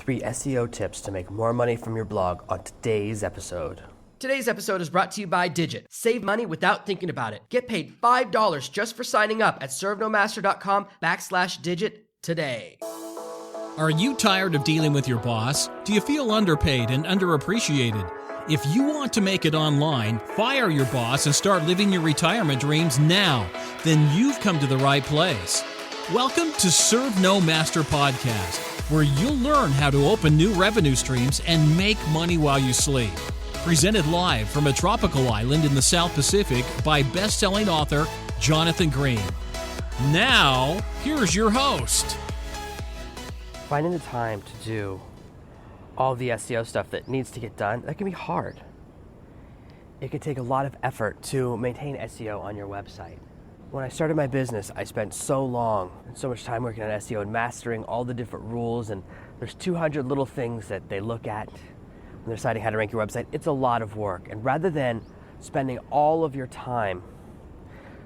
3 SEO tips to make more money from your blog on today's episode. Today's episode is brought to you by Digit. Save money without thinking about it. Get paid $5 just for signing up at servenomaster.com/digit today. Are you tired of dealing with your boss? Do you feel underpaid and underappreciated? If you want to make it online, fire your boss and start living your retirement dreams now, then you've come to the right place. Welcome to Serve No Master Podcast, where you'll learn how to open new revenue streams and make money while you sleep. Presented live from a tropical island in the South Pacific by best-selling author Jonathan Green. Now, here's your host. Finding the time to do all the SEO stuff that needs to get done, that can be hard. It can take a lot of effort to maintain SEO on your website. When I started my business, I spent so long and so much time working on SEO and mastering all the different rules, and there's 200 little things that they look at when they're deciding how to rank your website. It's a lot of work, and rather than spending all of your time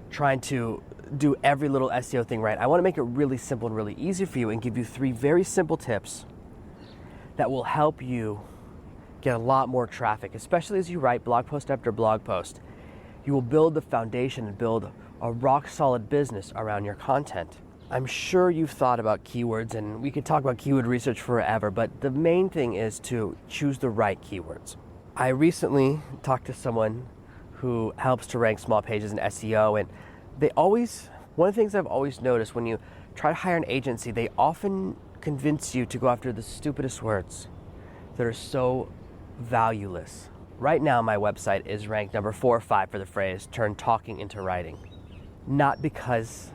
trying to do every little SEO thing right, I want to make it really simple and really easy for you and give you 3 very simple tips that will help you get a lot more traffic, especially as you write blog post after blog post. You will build the foundation and build a rock-solid business around your content. I'm sure you've thought about keywords, and we could talk about keyword research forever, but the main thing is to choose the right keywords. I recently talked to someone who helps to rank small pages in SEO, and one of the things I've always noticed when you try to hire an agency, they often convince you to go after the stupidest words that are so valueless. Right now, my website is ranked number 4 or 5 for the phrase, turn talking into writing. Not because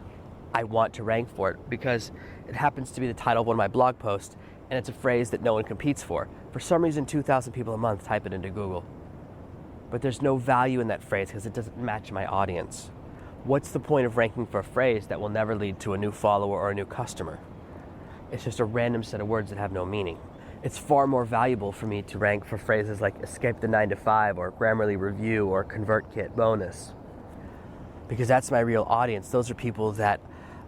I want to rank for it, because it happens to be the title of one of my blog posts, and it's a phrase that no one competes for. For some reason, 2,000 people a month type it into Google. But there's no value in that phrase because it doesn't match my audience. What's the point of ranking for a phrase that will never lead to a new follower or a new customer? It's just a random set of words that have no meaning. It's far more valuable for me to rank for phrases like escape the 9 to 5 or Grammarly review or ConvertKit bonus, because that's my real audience. Those are people that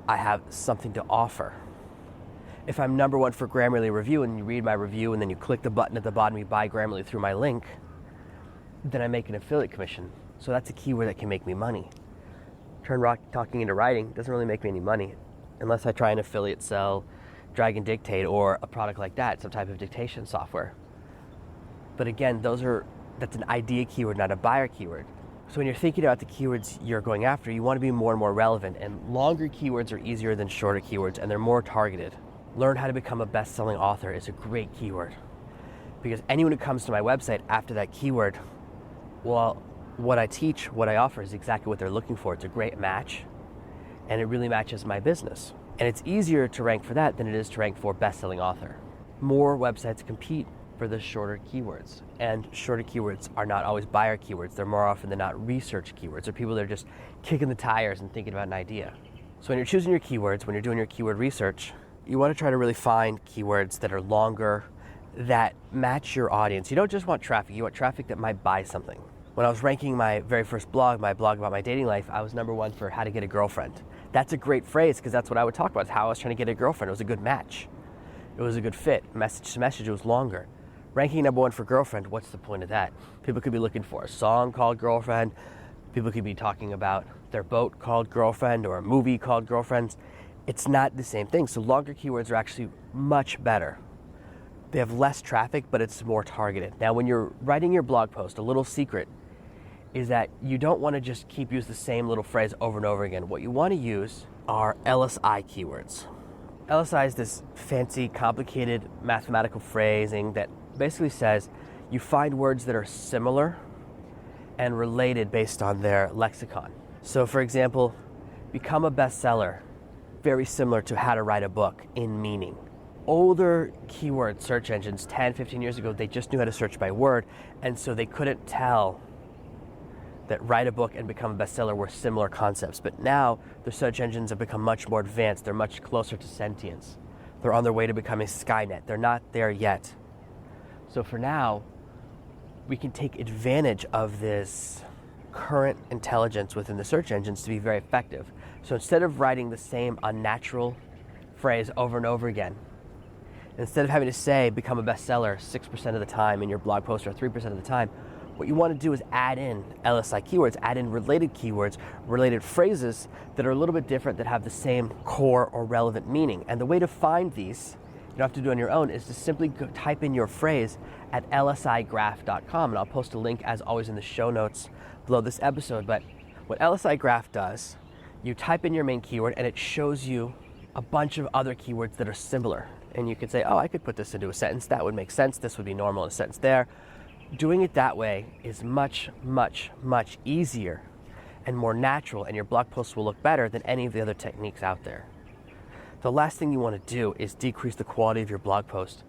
I have something to offer. If I'm number 1 for Grammarly review and you read my review and then you click the button at the bottom, you buy Grammarly through my link, then I make an affiliate commission. So that's a keyword that can make me money. Turn talking into writing doesn't really make me any money unless I try and affiliate sell Drag and Dictate or a product like that, some type of dictation software. But again, that's an idea keyword, not a buyer keyword. So when you're thinking about the keywords you're going after, you want to be more and more relevant, and longer keywords are easier than shorter keywords, and they're more targeted. Learn how to become a best-selling author is a great keyword, because anyone who comes to my website after that keyword, well, what I teach, what I offer is exactly what they're looking for. It's a great match, and it really matches my business. And it's easier to rank for that than it is to rank for best-selling author. More websites compete for the shorter keywords, and shorter keywords are not always buyer keywords. They're more often than not research keywords. They're people that are just kicking the tires and thinking about an idea. So when you're choosing your keywords, when you're doing your keyword research, you want to try to really find keywords that are longer, that match your audience. You don't just want traffic, you want traffic that might buy something. When I was ranking my very first blog, my blog about my dating life, I was number 1 for how to get a girlfriend. That's a great phrase because that's what I would talk about, is how I was trying to get a girlfriend. It was a good match. It was a good fit. Message to message, it was longer. Ranking number 1 for girlfriend, what's the point of that? People could be looking for a song called Girlfriend. People could be talking about their boat called Girlfriend or a movie called Girlfriends. It's not the same thing. So longer keywords are actually much better. They have less traffic, but it's more targeted. Now, when you're writing your blog post, a little secret is that you don't want to just keep using the same little phrase over and over again. What you want to use are LSI keywords. LSI is this fancy, complicated mathematical phrasing that basically says you find words that are similar and related based on their lexicon. So for example, become a bestseller, very similar to how to write a book in meaning. Older keyword search engines 10, 15 years ago, they just knew how to search by word, and so they couldn't tell that write a book and become a bestseller were similar concepts. But now the search engines have become much more advanced. They're much closer to sentience. They're on their way to becoming Skynet. They're not there yet. So for now, we can take advantage of this current intelligence within the search engines to be very effective. So instead of writing the same unnatural phrase over and over again, Instead of having to say become a bestseller 6% of the time in your blog post or 3% of the time, what you want to do is add in LSI keywords, add in related keywords, related phrases that are a little bit different that have the same core or relevant meaning. And the way to find these, you don't have to do on your own, is to simply type in your phrase at lsigraph.com. And I'll post a link, as always, in the show notes below this episode. But what LSI Graph does, you type in your main keyword and it shows you a bunch of other keywords that are similar. And you could say, oh, I could put this into a sentence. That would make sense. This would be normal in a sentence there. Doing it that way is much, much, much easier and more natural, and your blog posts will look better than any of the other techniques out there. The last thing you want to do is decrease the quality of your blog post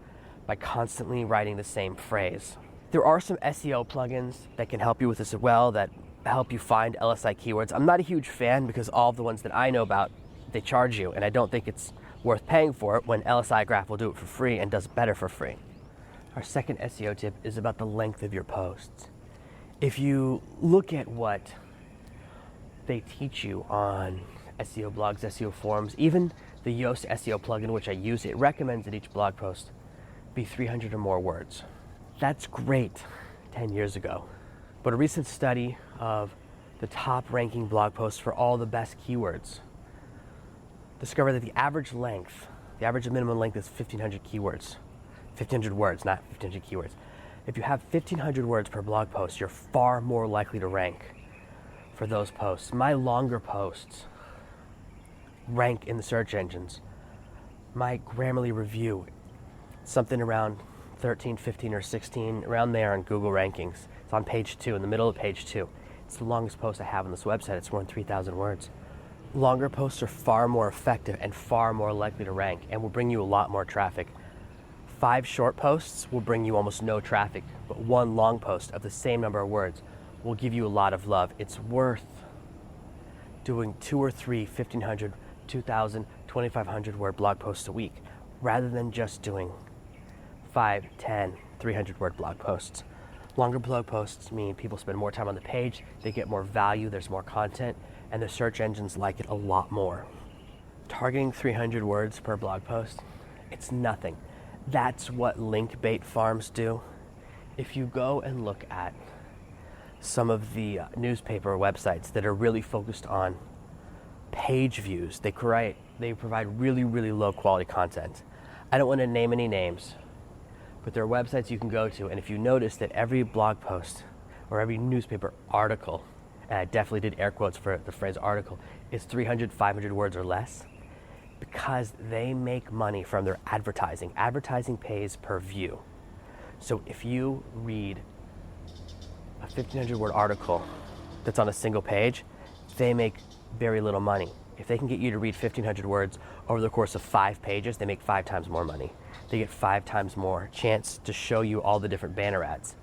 by constantly writing the same phrase. There are some SEO plugins that can help you with this as well, that help you find LSI keywords. I'm not a huge fan because all of the ones that I know about, they charge you, and I don't think it's worth paying for it when LSI Graph will do it for free and does better for free. Our second SEO tip is about the length of your posts. If you look at what they teach you on SEO blogs, SEO forums, even the Yoast SEO plugin, which I use, it recommends that each blog post be 300 or more words. That's great 10 years ago. But a recent study of the top ranking blog posts for all the best keywords discovered that the average minimum length is 1,500 keywords. 1,500 words, not 1,500 keywords. If you have 1,500 words per blog post, you're far more likely to rank for those posts. My longer posts rank in the search engines. My Grammarly review, something around 13, 15, or 16, around there on Google rankings. It's on page 2, in the middle of page 2. It's the longest post I have on this website. It's more than 3,000 words. Longer posts are far more effective and far more likely to rank and will bring you a lot more traffic. 5 short posts will bring you almost no traffic, but 1 long post of the same number of words will give you a lot of love. It's worth doing 2 or 3 1,500, 2,000, 2,500 word blog posts a week rather than just doing 5, 10, 300 word blog posts. Longer blog posts mean people spend more time on the page, they get more value, there's more content, and the search engines like it a lot more. Targeting 300 words per blog post, it's nothing. That's what link bait farms do. If you go and look at some of the newspaper websites that are really focused on page views, they provide really, really low quality content. I don't want to name any names, but there are websites you can go to, and if you notice that every blog post or every newspaper article, and I definitely did air quotes for the phrase article, is 300, 500 words or less, because they make money from their advertising. Advertising pays per view. So if you read a 1,500 word article that's on a single page, they make very little money. If they can get you to read 1,500 words over the course of 5 pages, they make 5 times more money. They get 5 times more chance to show you all the different banner ads.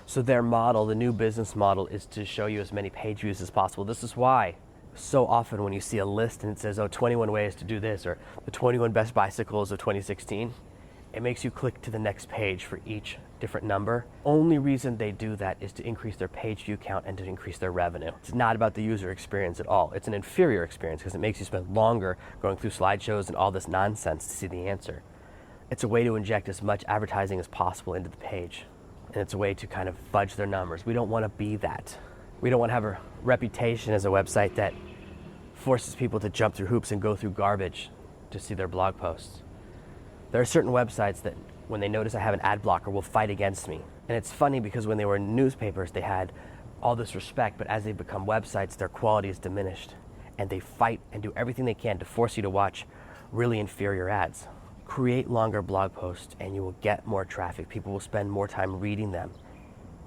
So their model, the new business model, is to show you as many page views as possible. This is why so often when you see a list and it says, 21 ways to do this, or the 21 best bicycles of 2016, it makes you click to the next page for each different number. Only reason they do that is to increase their page view count and to increase their revenue. It's not about the user experience at all. It's an inferior experience because it makes you spend longer going through slideshows and all this nonsense to see the answer. It's a way to inject as much advertising as possible into the page. And it's a way to kind of fudge their numbers. We don't want to be that. We don't want to have a reputation as a website that forces people to jump through hoops and go through garbage to see their blog posts. There are certain websites that when they notice I have an ad blocker will fight against me. And it's funny because when they were newspapers, they had all this respect, but as they become websites, their quality is diminished. And they fight and do everything they can to force you to watch really inferior ads. Create longer blog posts and you will get more traffic. People will spend more time reading them.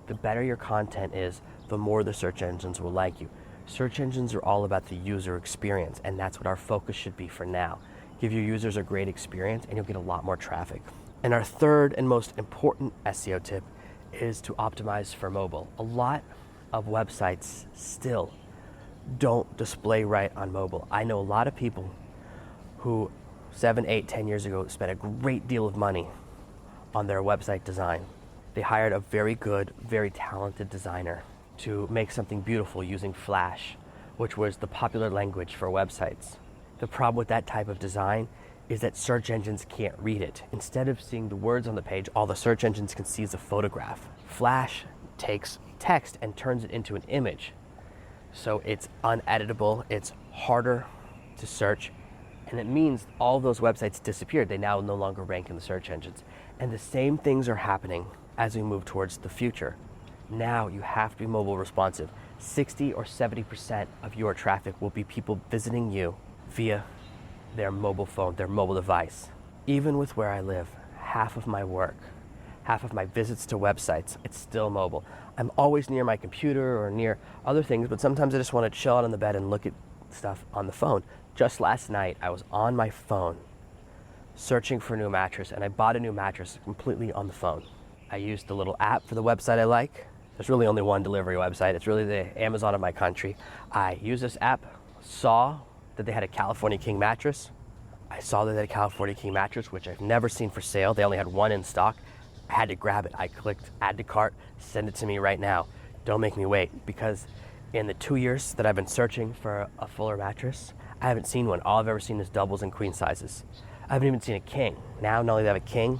The better your content is, the more the search engines will like you. Search engines are all about the user experience, and that's what our focus should be for now. Give your users a great experience and you'll get a lot more traffic. And our third and most important SEO tip is to optimize for mobile. A lot of websites still don't display right on mobile. I know a lot of people who 7, 8, 10 years ago spent a great deal of money on their website design. They hired a very good, very talented designer to make something beautiful using Flash, which was the popular language for websites. The problem with that type of design is that search engines can't read it. Instead of seeing the words on the page, all the search engines can see is a photograph. Flash takes text and turns it into an image. So it's uneditable, it's harder to search, and it means all those websites disappeared. They now no longer rank in the search engines. And the same things are happening as we move towards the future. Now you have to be mobile responsive. 60 or 70% of your traffic will be people visiting you via their mobile phone, their mobile device. Even with where I live, half of my work, half of my visits to websites, it's still mobile. I'm always near my computer or near other things, but sometimes I just want to chill out on the bed and look at stuff on the phone. Just last night, I was on my phone searching for a new mattress, and I bought a new mattress completely on the phone. I used the little app for the website I like. There's really only one delivery website. It's really the Amazon of my country. I used this app, saw that they had a California King mattress. I saw that they had a California King mattress, which I've never seen for sale. They only had one in stock. I had to grab it. I clicked add to cart, send it to me right now. Don't make me wait, because in the 2 years that I've been searching for a fuller mattress, I haven't seen one. All I've ever seen is doubles and queen sizes. I haven't even seen a king. Now, not only do they have a king,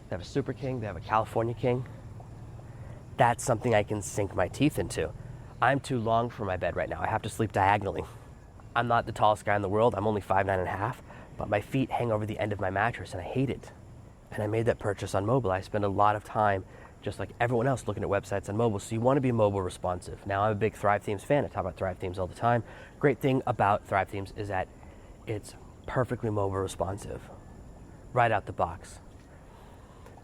they have a super king, they have a California King. That's something I can sink my teeth into. I'm too long for my bed right now. I have to sleep diagonally. I'm not the tallest guy in the world. I'm only 5'9.5", but my feet hang over the end of my mattress and I hate it. And I made that purchase on mobile. I spend a lot of time, just like everyone else, looking at websites on mobile. So you want to be mobile responsive. Now, I'm a big Thrive Themes fan. I talk about Thrive Themes all the time. Great thing about Thrive Themes is that it's perfectly mobile responsive. Right out the box.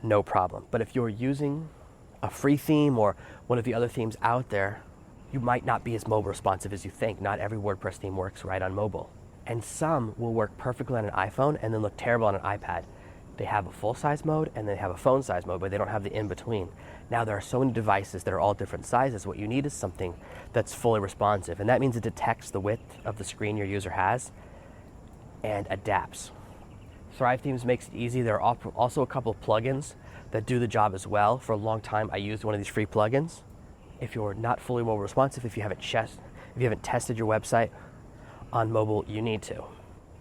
No problem. But if you're using a free theme or one of the other themes out there, you might not be as mobile responsive as you think. Not every WordPress theme works right on mobile. And some will work perfectly on an iPhone and then look terrible on an iPad. They have a full-size mode and they have a phone-size mode, but they don't have the in-between. Now, there are so many devices that are all different sizes. What you need is something that's fully responsive, and that means it detects the width of the screen your user has and adapts. Thrive Themes makes it easy. There are also a couple of plugins that do the job as well. For a long time, I used one of these free plugins. If you're not fully mobile responsive, if you haven't tested your website on mobile, you need to.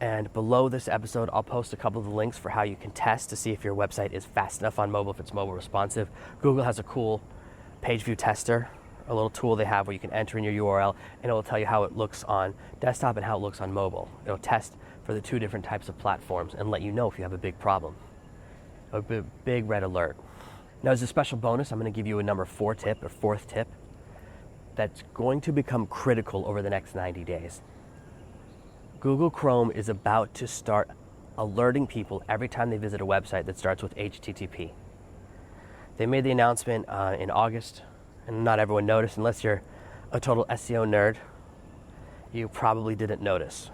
And below this episode, I'll post a couple of the links for how you can test to see if your website is fast enough on mobile, if it's mobile responsive. Google has a cool page view tester, a little tool they have where you can enter in your URL and it will tell you how it looks on desktop and how it looks on mobile. It'll test for the two different types of platforms and let you know if you have a big problem. A big red alert. Now, as a special bonus, I'm going to give you a number 4 tip or 4th tip that's going to become critical over the next 90 days. Google Chrome is about to start alerting people every time they visit a website that starts with HTTP. They made the announcement in August, and not everyone noticed. Unless you're a total SEO nerd, you probably didn't notice.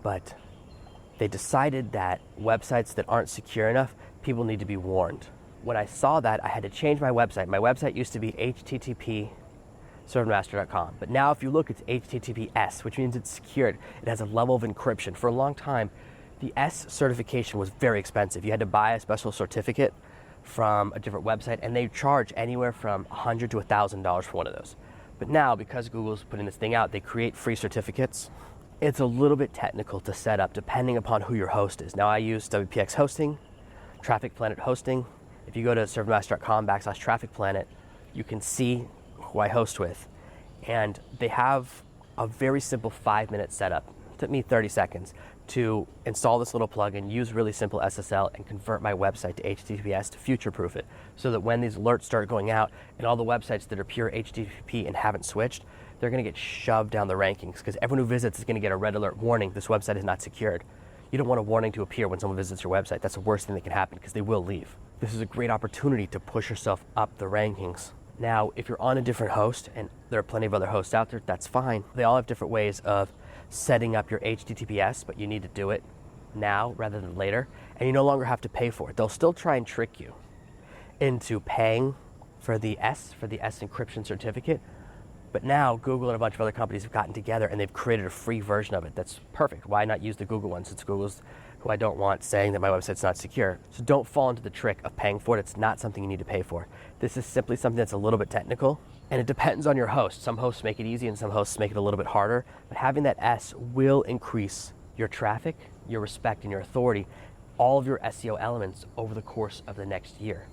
But they decided that websites that aren't secure enough, people need to be warned. When I saw that, I had to change my website. My website used to be http servermaster.com. But now if you look, it's HTTPS, which means it's secured. It has a level of encryption. For a long time, the S certification was very expensive. You had to buy a special certificate from a different website, and they charge anywhere from $100 to $1,000 for one of those. But now, because Google's putting this thing out, they create free certificates. It's a little bit technical to set up depending upon who your host is. Now, I use WPX hosting, Traffic Planet hosting. If you go to servermaster.com/Traffic Planet, you can see who I host with, and they have a very simple 5-minute setup. It took me 30 seconds to install this little plugin, use really simple SSL, and convert my website to HTTPS to future-proof it, so that when these alerts start going out and all the websites that are pure HTTP and haven't switched, they're going to get shoved down the rankings, because everyone who visits is going to get a red alert warning, this website is not secured. You don't want a warning to appear when someone visits your website. That's the worst thing that can happen, because they will leave. This is a great opportunity to push yourself up the rankings. Now, if you're on a different host, and there are plenty of other hosts out there, that's fine. They all have different ways of setting up your HTTPS, but you need to do it now rather than later, and you no longer have to pay for it. They'll still try and trick you into paying for the S encryption certificate, but now Google and a bunch of other companies have gotten together and they've created a free version of it that's perfect. Why not use the Google one, since Google's who I don't want saying that my website's not secure? So don't fall into the trick of paying for it. It's not something you need to pay for. This is simply something that's a little bit technical, and it depends on your host. Some hosts make it easy and some hosts make it a little bit harder, but having that S will increase your traffic your respect, and your authority, all of your SEO elements over the course of the next year.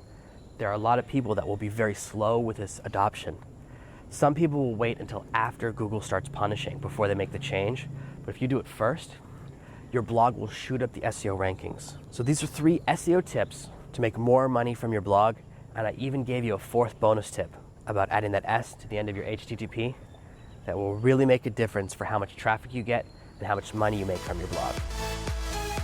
There are a lot of people that will be very slow with this adoption. Some people will wait until after Google starts punishing before they make the change, but if you do it first, your blog will shoot up the SEO rankings. So these are 3 SEO tips to make more money from your blog, and I even gave you a 4th bonus tip about adding that S to the end of your HTTP that will really make a difference for how much traffic you get and how much money you make from your blog.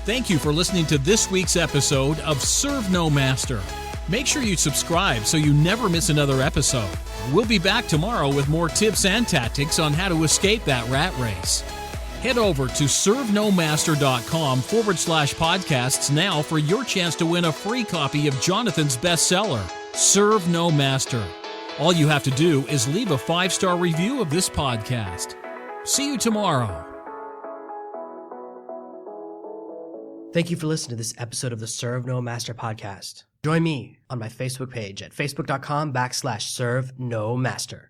Thank you for listening to this week's episode of Serve No Master. Make sure you subscribe so you never miss another episode. We'll be back tomorrow with more tips and tactics on how to escape that rat race. Head over to servenomaster.com/podcasts now for your chance to win a free copy of Jonathan's bestseller, Serve No Master. All you have to do is leave a 5-star review of this podcast. See you tomorrow. Thank you for listening to this episode of the Serve No Master podcast. Join me on my Facebook page at facebook.com/Serve No Master.